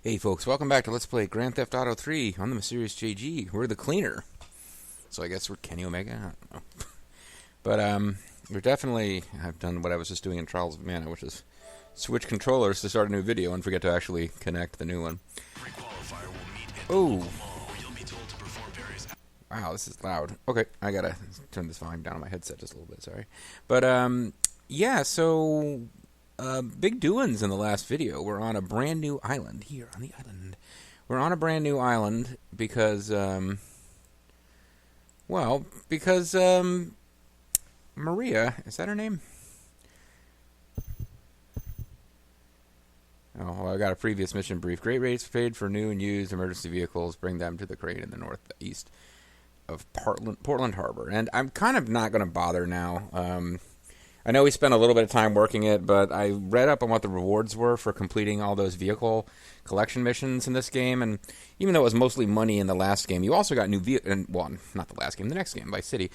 Hey folks, welcome back to Let's Play Grand Theft Auto 3 on the Mysterious JG. We're the cleaner. So I guess we're Kenny Omega? I don't know. But, we're definitely... I've done what I was just doing in Trials of Mana, which is switch controllers to start a new video and forget to actually connect the new one. Oh! Wow, this is loud. Okay, I gotta turn this volume down on my headset just a little bit, sorry. But, yeah, so... big doings in the last video. We're on a brand new island here on the island. We're on a brand new island because, Maria, is that her name? Oh, well, I got a previous mission brief. Great rates paid for new and used emergency vehicles. Bring them to the crane in the northeast of Portland Harbor. And I'm kind of not going to bother now. I know we spent a little bit of time working it, but I read up on what the rewards were for completing all those vehicle collection missions in this game, and even though it was mostly money in the last game, you also got new vehicles, well, not the last game, the next game, Vice City.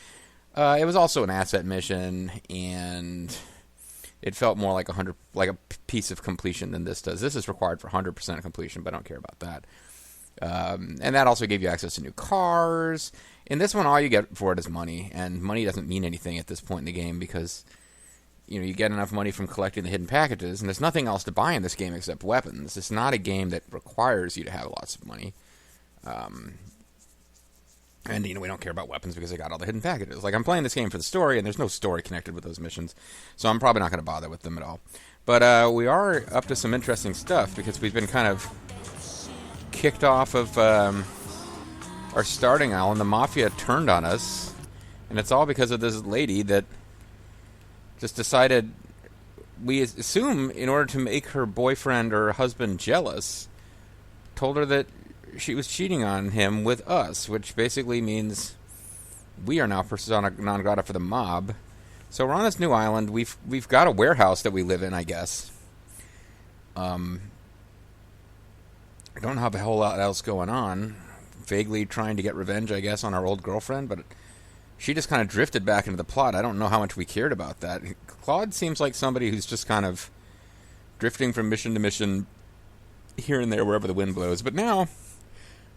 It was also an asset mission, and it felt more like a piece of completion than this does. This is required for 100% completion, but I don't care about that. And that also gave you access to new cars. In this one, all you get for it is money, and money doesn't mean anything at this point in the game because... you get enough money from collecting the hidden packages, and there's nothing else to buy in this game except weapons. It's not a game that requires you to have lots of money. And, we don't care about weapons because I got all the hidden packages. Like, I'm playing this game for the story, and there's no story connected with those missions, so I'm probably not going to bother with them at all. But we are up to some interesting stuff because we've been kind of kicked off of our starting island. The Mafia turned on us, and it's all because of this lady that... just decided, we assume, in order to make her boyfriend or husband jealous, told her that she was cheating on him with us, which basically means we are now persona non grata for the mob. So we're on this new island. We've got a warehouse that we live in, I guess. I don't have a whole lot else going on. Vaguely trying to get revenge, I guess, on our old girlfriend, but... she just kind of drifted back into the plot. I don't know how much we cared about that. Claude seems like somebody who's just kind of drifting from mission to mission here and there wherever the wind blows. But now,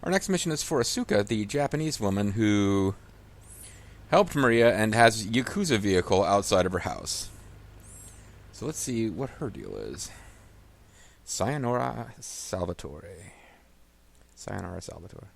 our next mission is for Asuka, the Japanese woman who helped Maria and has a Yakuza vehicle outside of her house. So let's see what her deal is. Sayonara Salvatore. Sayonara Salvatore.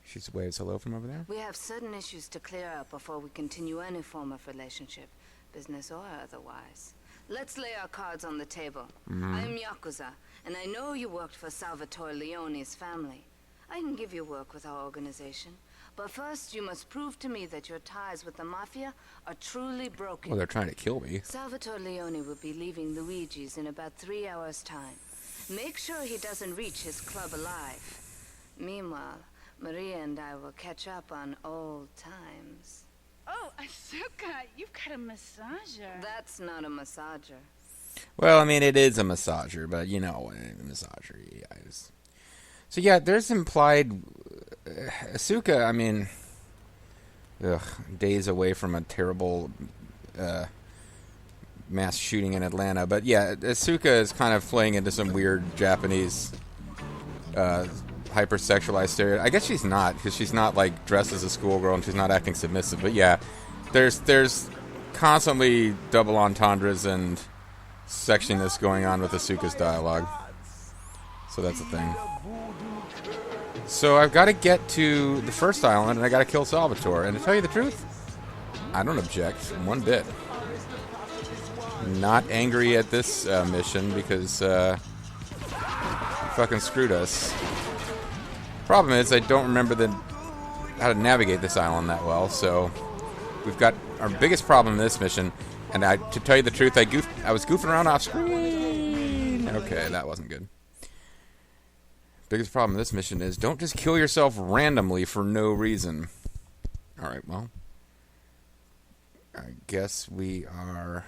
She waves hello from over there. We have certain issues to clear up before we continue any form of relationship, business or otherwise. Let's lay our cards on the table. I am Yakuza, and I know you worked for Salvatore Leone's family. I can give you work with our organization, but first you must prove to me that your ties with the Mafia are truly broken. Well, they're trying to kill me. Salvatore Leone will be leaving Luigi's in about 3 hours' time. Make sure he doesn't reach his club alive. Meanwhile, Maria and I will catch up on old times. Oh, Asuka, you've got a massager. That's not a massager. Well, I mean, it is a massager, but, a massager. Yeah, so, yeah, there's implied... Asuka, I mean... days away from a terrible mass shooting in Atlanta. But, yeah, Asuka is kind of playing into some weird Japanese... hypersexualized stereotype. I guess she's not, because she's not like dressed as a schoolgirl and she's not acting submissive. But yeah, there's constantly double entendres and sexiness going on with Asuka's dialogue. So that's the thing. So I've got to get to the first island and I got to kill Salvatore. And to tell you the truth, I don't object one bit. Not angry at this mission because he fucking screwed us. Problem is, I don't remember how to navigate this island that well, so we've got our biggest problem in this mission, and to tell you the truth, I was goofing around off screen. Okay, that wasn't good. Biggest problem in this mission is don't just kill yourself randomly for no reason. Alright, well, I guess we are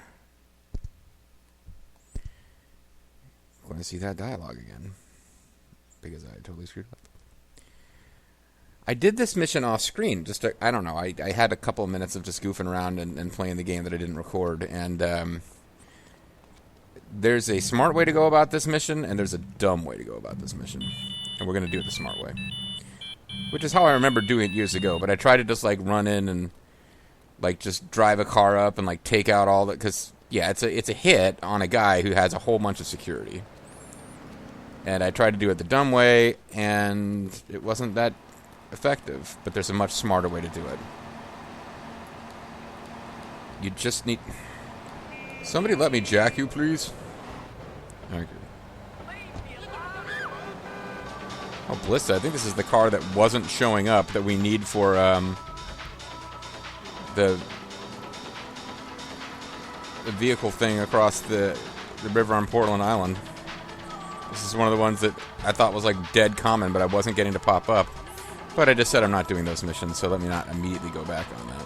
going to see that dialogue again, because I totally screwed up. I did this mission off screen. I don't know. I had a couple of minutes of just goofing around and playing the game that I didn't record. And there's a smart way to go about this mission, and there's a dumb way to go about this mission. And we're going to do it the smart way. Which is how I remember doing it years ago, but I tried to just, like, run in and, like, just drive a car up and, like, take out all that, because, yeah, it's a hit on a guy who has a whole bunch of security. And I tried to do it the dumb way, and it wasn't that effective, but there's a much smarter way to do it. You just need... Somebody let me jack you, please. Thank you. Oh, Ballista, I think this is the car that wasn't showing up that we need for, the vehicle thing across the river on Portland Island. This is one of the ones that I thought was, like, dead common, but I wasn't getting to pop up. But I just said I'm not doing those missions, so let me not immediately go back on that.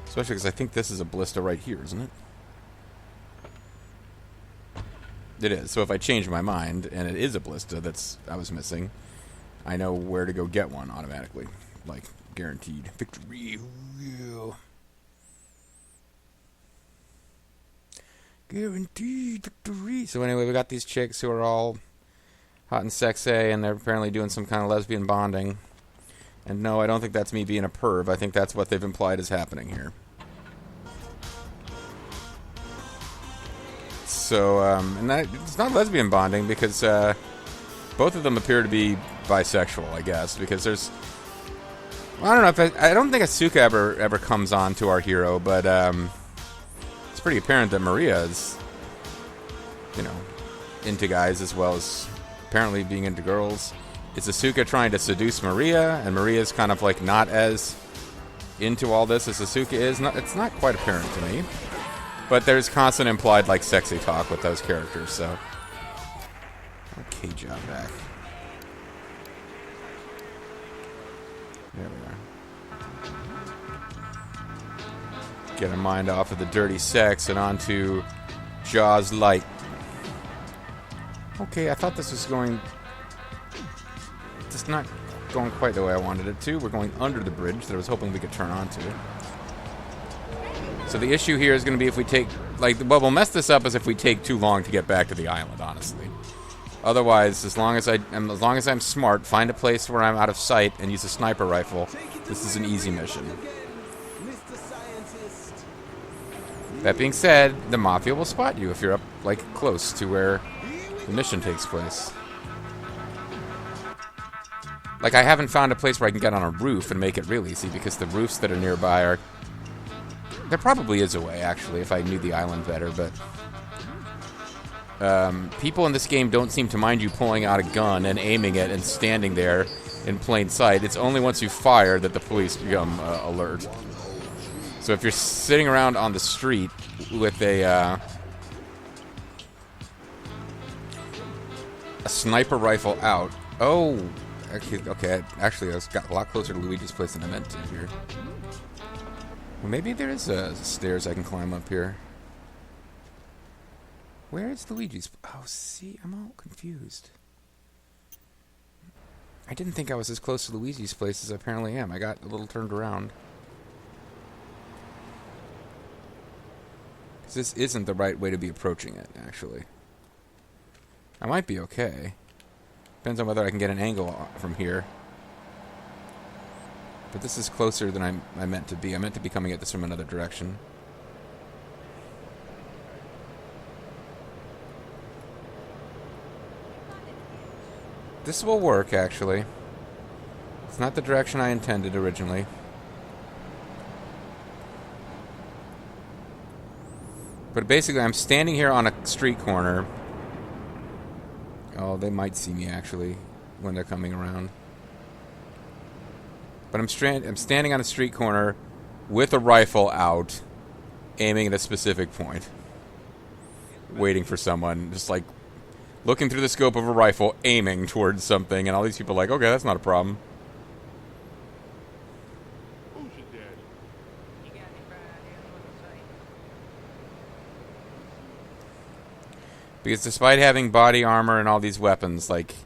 Especially because I think this is a Ballista right here, isn't it? It is. So if I change my mind, and it is a Ballista I was missing, I know where to go get one automatically. Like, guaranteed. Victory. Guaranteed victory. So anyway, we got these chicks who are all hot and sexy, and they're apparently doing some kind of lesbian bonding. And no, I don't think that's me being a perv. I think that's what they've implied is happening here. So, and that, it's not lesbian bonding because both of them appear to be bisexual, I guess, because there's... Well, I don't know if I don't think Asuka ever comes on to our hero, but it's pretty apparent that Maria is, you know, into guys as well as apparently being into girls. Is Asuka trying to seduce Maria, and Maria's kind of like not as into all this as Asuka is? It's not quite apparent to me. But there's constant implied, like, sexy talk with those characters, so... Okay, job back. There we are. Get our mind off of the dirty sex and onto Jaws Light. Okay, I thought this was going... Just not going quite the way I wanted it to. We're going under the bridge that I was hoping we could turn onto. So the issue here is going to be if we take... Like, what will mess this up is if we take too long to get back to the island, honestly. Otherwise, as long as I'm smart, find a place where I'm out of sight and use a sniper rifle, this is an easy mission. That being said, the Mafia will spot you if you're up, like, close to where the mission takes place. Like, I haven't found a place where I can get on a roof and make it real easy, because the roofs that are nearby are... There probably is a way, actually, if I knew the island better, but... people in this game don't seem to mind you pulling out a gun and aiming it and standing there in plain sight. It's only once you fire that the police become alert. So if you're sitting around on the street with a sniper rifle out... Oh! Okay, actually, I got a lot closer to Luigi's place than I meant to here. Well, maybe there is stairs I can climb up here. Where is Luigi's? Oh, see, I'm all confused. I didn't think I was as close to Luigi's place as I apparently am. I got a little turned around. This isn't the right way to be approaching it, actually. I might be okay. Depends on whether I can get an angle from here. But this is closer than I meant to be. I meant to be coming at this from another direction. This will work, actually. It's not the direction I intended originally. But basically, I'm standing here on a street corner. Oh, they might see me, actually, when they're coming around. But I'm standing on a street corner with a rifle out, aiming at a specific point. Waiting for someone, just like looking through the scope of a rifle, aiming towards something, and all these people are like, okay, that's not a problem. Because despite having body armor and all these weapons, like,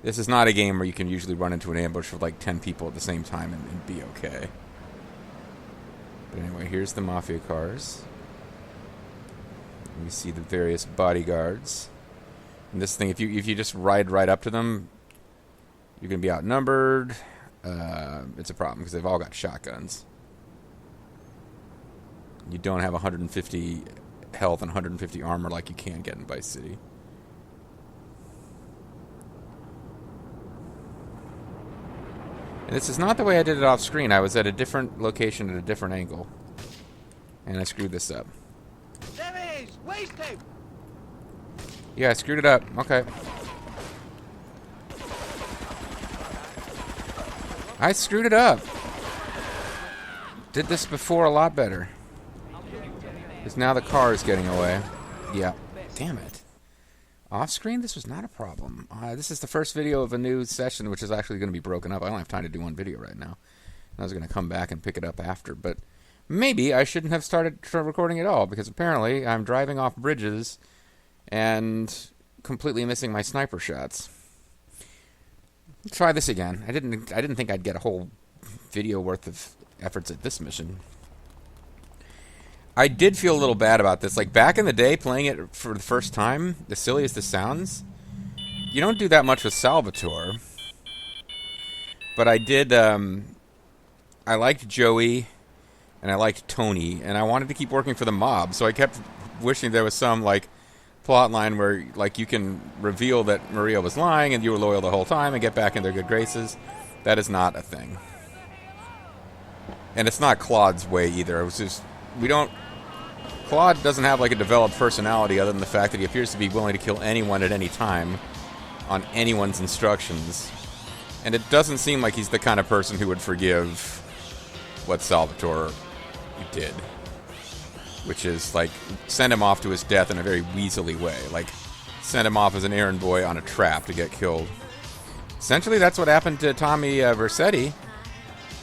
this is not a game where you can usually run into an ambush with like 10 people at the same time and be okay. But anyway, here's the Mafia cars. You see the various bodyguards. And this thing, if you just ride right up to them, you're going to be outnumbered. It's a problem because they've all got shotguns. You don't have 150 health and 150 armor like you can get in Vice City. And this is not the way I did it off screen. I was at a different location at a different angle. And I screwed this up. There it is! Waste him! Yeah, I screwed it up. Okay. I screwed it up. Did this before a lot better. Because now the car is getting away. Yeah. Damn it. Off screen, this was not a problem. This is the first video of a new session, which is actually going to be broken up. I don't have time to do one video right now. I was going to come back and pick it up after, but maybe I shouldn't have started recording at all, because apparently I'm driving off bridges and completely missing my sniper shots. Let's try this again. I didn't think I'd get a whole video worth of efforts at this mission. I did feel a little bad about this. Like, back in the day, playing it for the first time, as silly as this sounds, you don't do that much with Salvatore. But I did, I liked Joey, and I liked Tony, and I wanted to keep working for the mob, so I kept wishing there was some, like, plot line where, like, you can reveal that Maria was lying and you were loyal the whole time and get back in their good graces. That is not a thing. And it's not Claude's way either. It was just, Claude doesn't have, like, a developed personality other than the fact that he appears to be willing to kill anyone at any time on anyone's instructions. And it doesn't seem like he's the kind of person who would forgive what Salvatore did. Which is, like, send him off to his death in a very weaselly way. Like, send him off as an errand boy on a trap to get killed. Essentially, that's what happened to Tommy Vercetti.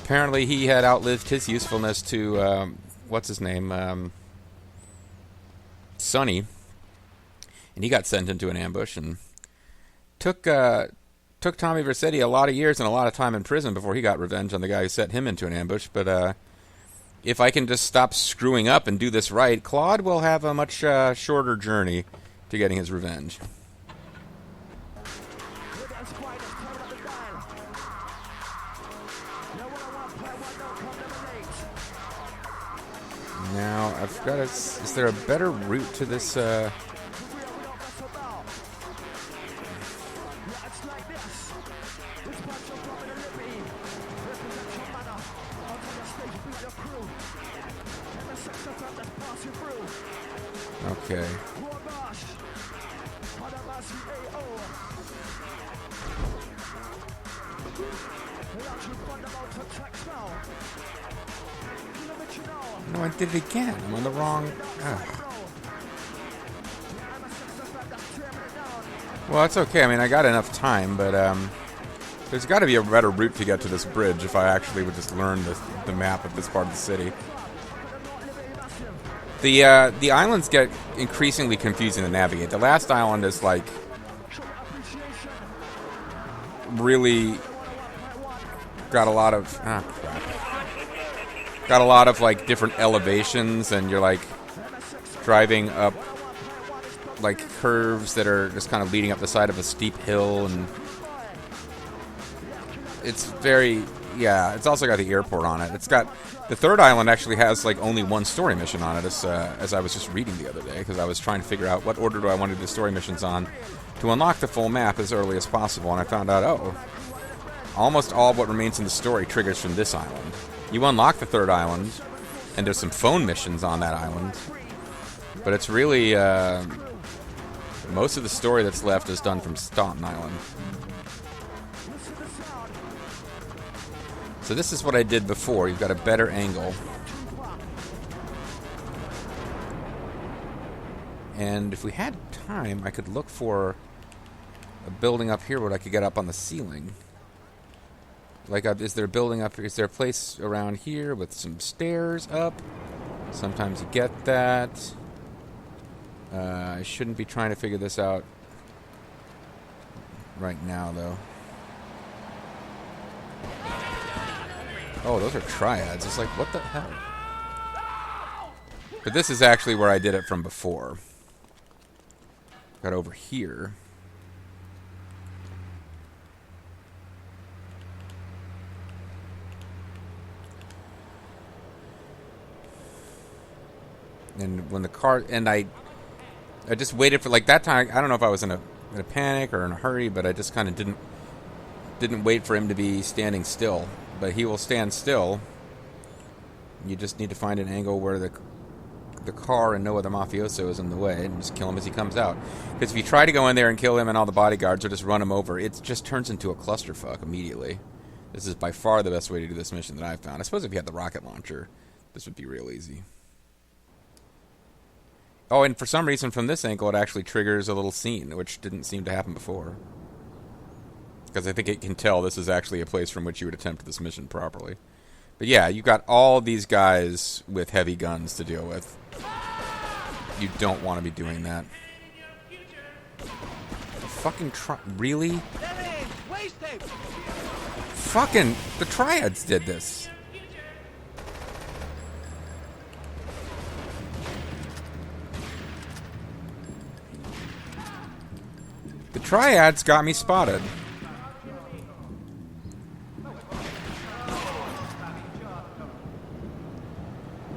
Apparently, he had outlived his usefulness to, what's his name? Sonny. And he got sent into an ambush and took Tommy Vercetti a lot of years and a lot of time in prison before he got revenge on the guy who set him into an ambush. But, if I can just stop screwing up and do this right, Claude will have a much shorter journey to getting his revenge. Now, I've got to... Is there a better route to this... Okay. No, I did it again. I'm on the wrong... Well, it's okay. I mean, I got enough time, but there's got to be a better route to get to this bridge if I actually would just learn the map of this part of the city. The islands get increasingly confusing to navigate. The last island is, like, really got a lot of... Ah, crap. Got a lot of, like, different elevations, and you're, like, driving up, like, curves that are just kind of leading up the side of a steep hill, and it's very... Yeah, it's also got the airport on it. It's got... The third island actually has, like, only one story mission on it, as I was just reading the other day, because I was trying to figure out what order do I want to do the story missions on to unlock the full map as early as possible, and I found out, oh, almost all of what remains in the story triggers from this island. You unlock the third island, and there's some phone missions on that island, but it's really, most of the story that's left is done from Staunton Island. So this is what I did before. You've got a better angle. And if we had time, I could look for a building up here where I could get up on the ceiling. Like, is there a building up here? Is there a place around here with some stairs up? Sometimes you get that. I shouldn't be trying to figure this out right now, though. Oh, those are triads. It's like, what the hell? But this is actually where I did it from before. got over here. And when the car, and I just waited for, like, that time. I don't know if I was in a panic or in a hurry, but I just kind of didn't wait for him to be standing still. But he will stand still. You just need to find an angle where the car and no other mafioso is in the way, and just kill him as he comes out. Because if you try to go in there and kill him and all the bodyguards, or just run him over, it just turns into a clusterfuck immediately. This is by far the best way to do this mission that I've found. I suppose if you had the rocket launcher, this would be real easy. Oh, and for some reason from this angle it actually triggers a little scene, which didn't seem to happen before. Because I think it can tell this is actually a place from which you would attempt this mission properly. But yeah, you've got all these guys with heavy guns to deal with. You don't want to be doing that. Fucking really? Fucking, the Triads did this. The Triads got me spotted.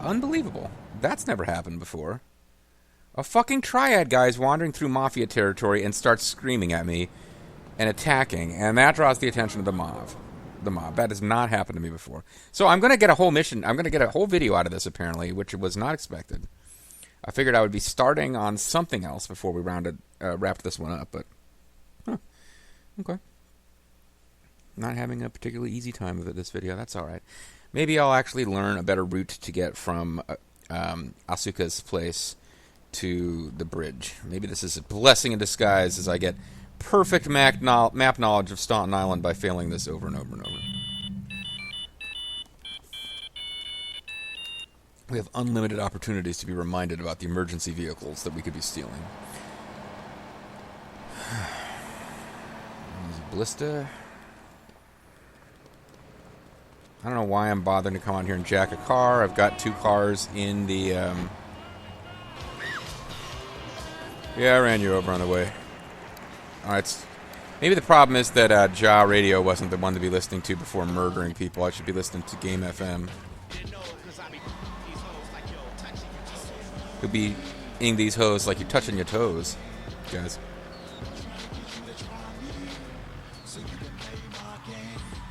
Unbelievable. That's never happened before. A fucking Triad guy is wandering through Mafia territory and starts screaming at me and attacking, and that draws the attention of the mob. That has not happened to me before. So I'm going to get a whole mission. I'm going to get a whole video out of this, apparently, which was not expected. I figured I would be starting on something else before we wrapped this one up, but... Okay. Not having a particularly easy time with it this video. That's alright. Maybe I'll actually learn a better route to get from Asuka's place to the bridge. Maybe this is a blessing in disguise as I get perfect map knowledge of Staunton Island by failing this over and over and over. We have unlimited opportunities to be reminded about the emergency vehicles that we could be stealing. There's a Ballista. I don't know why I'm bothering to come on here and jack a car. I've got two cars in the... Yeah, I ran you over on the way. Alright. Maybe the problem is that Ja Radio wasn't the one to be listening to before murdering people. I should be listening to Game FM. You'll be eating these hoes like you're touching your toes, guys.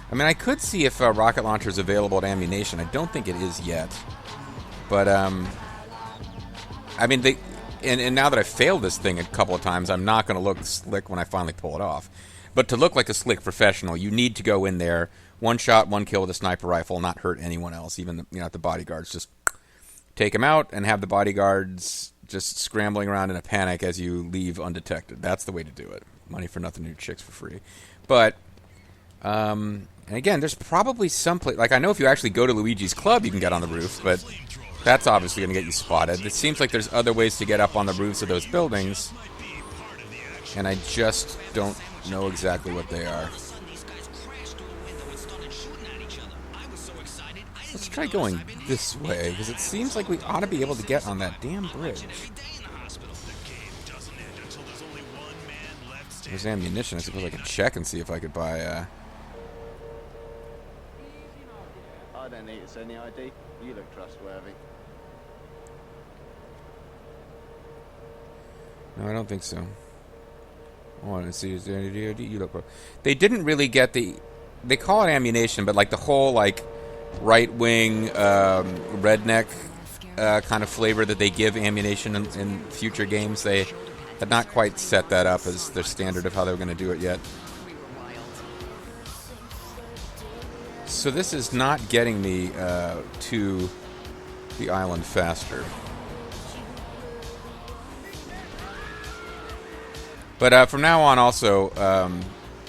I mean, I could see if a rocket launcher is available at ammunition. I don't think it is yet. But, I mean, and now that I've failed this thing a couple of times, I'm not going to look slick when I finally pull it off. But to look like a slick professional, you need to go in there, one shot, one kill with a sniper rifle, not hurt anyone else, even the bodyguards. Just take them out and have the bodyguards just scrambling around in a panic as you leave undetected. That's the way to do it. Money for nothing, new chicks for free. But, and again, there's probably some place, like I know if you actually go to Luigi's Club, you can get on the roof, but that's obviously going to get you spotted. It seems like there's other ways to get up on the roofs of those buildings, and I just don't know exactly what they are. Let's try going this way, because it seems like we ought to be able to get on that damn bridge. There's ammunition. I suppose I could check and see if I could buy, I don't need to see any ID. You look trustworthy. No, I don't think so. I want to see, is there any DOD? You look... They didn't really get the... They call it ammunition, but like the whole, like, right-wing, redneck kind of flavor that they give ammunition in future games, they had not quite set that up as their standard of how they were going to do it yet. So this is not getting me to the island faster. But from now on, also,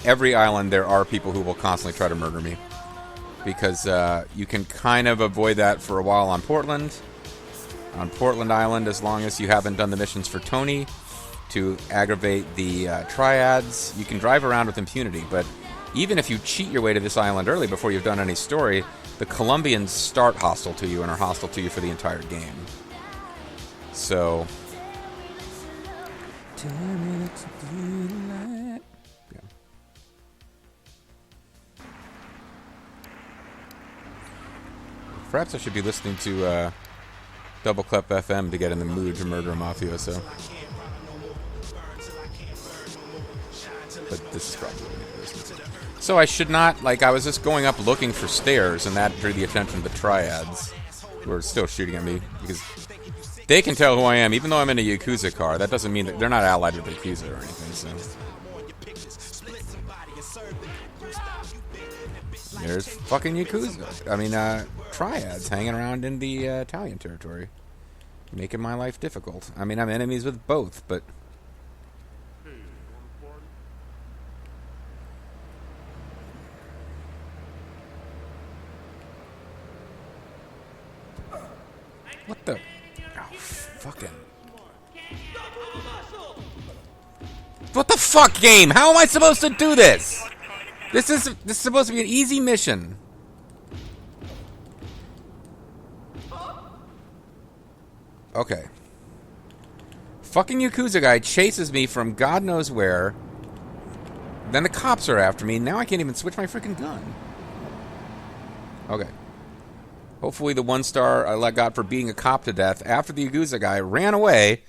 every island there are people who will constantly try to murder me. Because you can kind of avoid that for a while on Portland. On Portland Island, as long as you haven't done the missions for Tony to aggravate the triads, you can drive around with impunity. But even if you cheat your way to this island early before you've done any story, the Colombians start hostile to you and are hostile to you for the entire game. So... 10 minutes through the night. Yeah. Perhaps I should be listening to Double Clep FM to get in the mood to murder a mafioso. But this is probably what I listen to. So I should not, like, I was just going up looking for stairs, and that drew the attention of the triads, who are still shooting at me, because they can tell who I am, even though I'm in a Yakuza car. That doesn't mean that they're not allied with the Yakuza or anything, so. There's fucking Yakuza. I mean, triads hanging around in the Italian territory, making my life difficult. I mean, I'm enemies with both, but... What the? Oh, fucking... What the fuck, game? How am I supposed to do this? This is supposed to be an easy mission. Okay. Fucking Yakuza guy chases me from God knows where. Then the cops are after me. Now I can't even switch my freaking gun. Okay. Hopefully the 1 star I got for beating a cop to death after the Yakuza guy ran away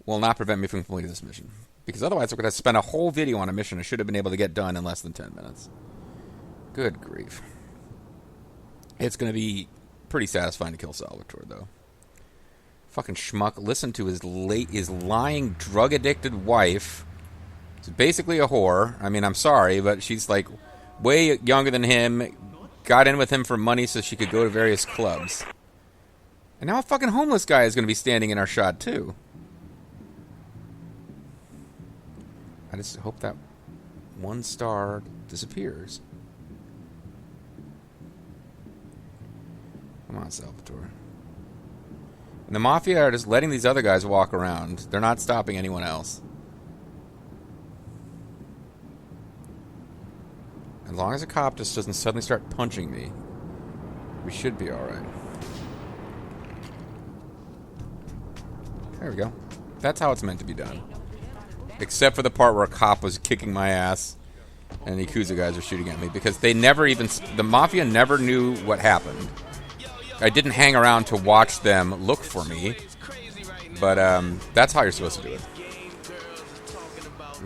will not prevent me from completing this mission. Because otherwise I'm going to spend a whole video on a mission I should have been able to get done in less than 10 minutes. Good grief. It's going to be pretty satisfying to kill Salvatore, though. Fucking schmuck. Listen to his lying, drug-addicted wife. She's basically a whore. I mean, I'm sorry, but she's, like, way younger than him. Got in with him for money so she could go to various clubs. And now a fucking homeless guy is going to be standing in our shot, too. I just hope that 1 star disappears. Come on, Salvatore. And the Mafia are just letting these other guys walk around. They're not stopping anyone else. As long as a cop just doesn't suddenly start punching me, we should be alright. There we go. That's how it's meant to be done. Except for the part where a cop was kicking my ass and the Yakuza guys are shooting at me. Because they never even... The Mafia never knew what happened. I didn't hang around to watch them look for me. But that's how you're supposed to do it.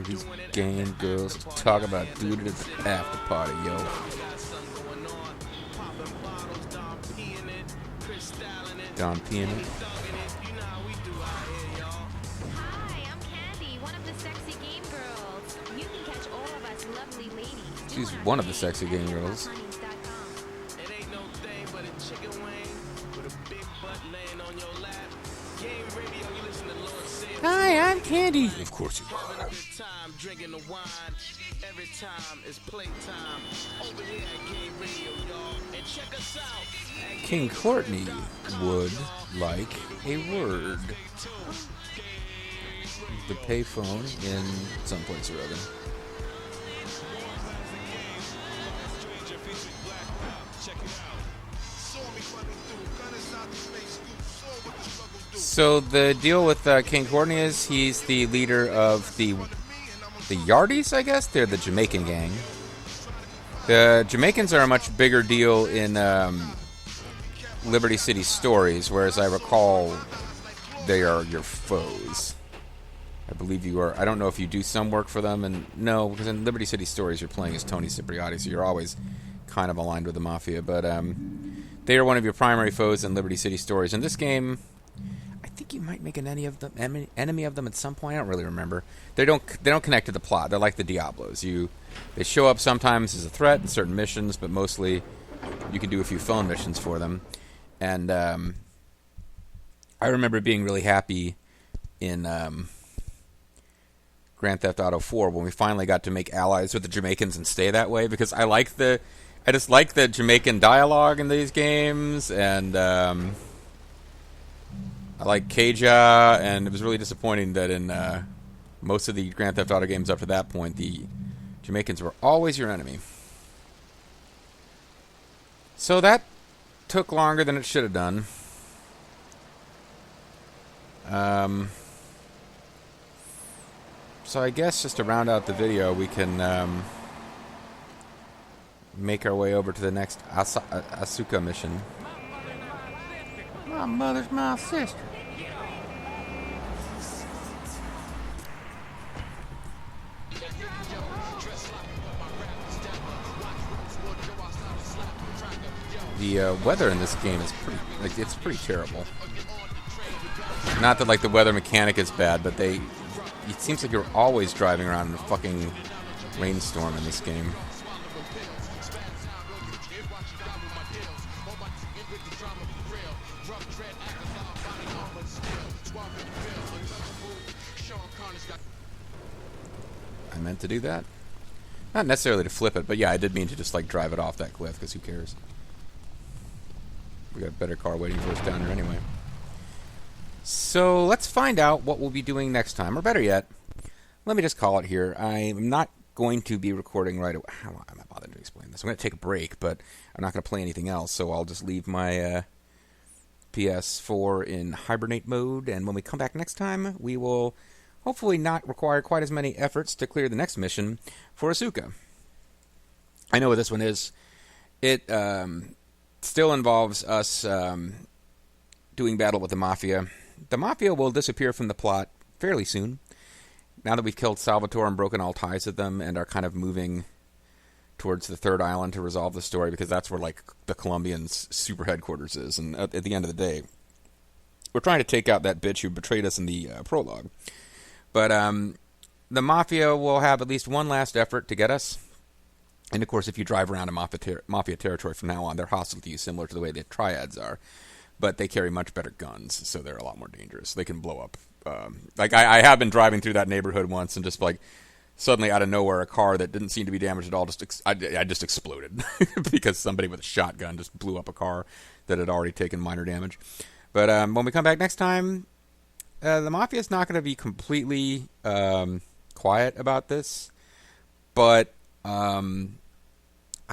These game girls talk about dude at the after party, yo. Don Piano. Hi, I'm Candy, one of the sexy game girls. You can catch all of us lovely ladies. She's one of the sexy game girls. Honeys.com. It ain't no thing but a chicken wing with a big butt laying on your lap. Game radio, you listen to Lord Sam. Hi, I'm Candy. Of course you Having a are. good time drinking the wine. Every time it's playtime. Over here at Game Radio, y'all. And check us out. At King Courtney would like a word. The payphone in someplace or other. So the deal with King Courtney is he's the leader of the Yardies, I guess? They're the Jamaican gang. The Jamaicans are a much bigger deal in Liberty City Stories, whereas I recall they are your foes. I believe you are. I don't know if you do some work for them, and no, because in Liberty City Stories you're playing as Tony Cipriotti, so you're always kind of aligned with the Mafia, but they are one of your primary foes in Liberty City Stories. In this game, I think you might make an enemy of them at some point. I don't really remember. They don't connect to the plot. They're like the Diablos. They show up sometimes as a threat in certain missions, but mostly you can do a few phone missions for them. And I remember being really happy in Grand Theft Auto 4 when we finally got to make allies with the Jamaicans and stay that way, because I just like the Jamaican dialogue in these games, and I like Keja, and it was really disappointing that in most of the Grand Theft Auto games up to that point, the Jamaicans were always your enemy. So that took longer than it should have done. So I guess just to round out the video, we can make our way over to the next Asuka mission. My mother's my sister. The weather in this game is it's pretty terrible. Not that like the weather mechanic is bad, but it seems like you're always driving around in a fucking rainstorm in this game. I meant to do that. Not necessarily to flip it, but yeah, I did mean to just like drive it off that cliff, because who cares? We got a better car waiting for us down there anyway. So let's find out what we'll be doing next time, or better yet, let me just call it here. I'm not going to be recording right away. How am I bothering to explain this? I'm going to take a break, but I'm not going to play anything else, so I'll just leave my PS4 in hibernate mode, and when we come back next time, we will hopefully not require quite as many efforts to clear the next mission for Asuka. I know what this one is. It still involves us doing battle with the Mafia. The Mafia will disappear from the plot fairly soon, now that we've killed Salvatore and broken all ties with them and are kind of moving towards the third island to resolve the story, because that's where like the Colombians' super headquarters is. And at the end of the day, we're trying to take out that bitch who betrayed us in the prologue. But the Mafia will have at least one last effort to get us. And of course, if you drive around in Mafia territory from now on, they're hostile to you, similar to the way the Triads are. But they carry much better guns, so they're a lot more dangerous. They can blow up. Like I have been driving through that neighborhood once, and just like suddenly out of nowhere, a car that didn't seem to be damaged at all I just exploded because somebody with a shotgun just blew up a car that had already taken minor damage. But when we come back next time, the Mafia is not going to be completely quiet about this, but I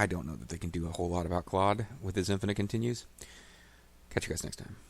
don't know that they can do a whole lot about Claude with his infinite continues. Catch you guys next time.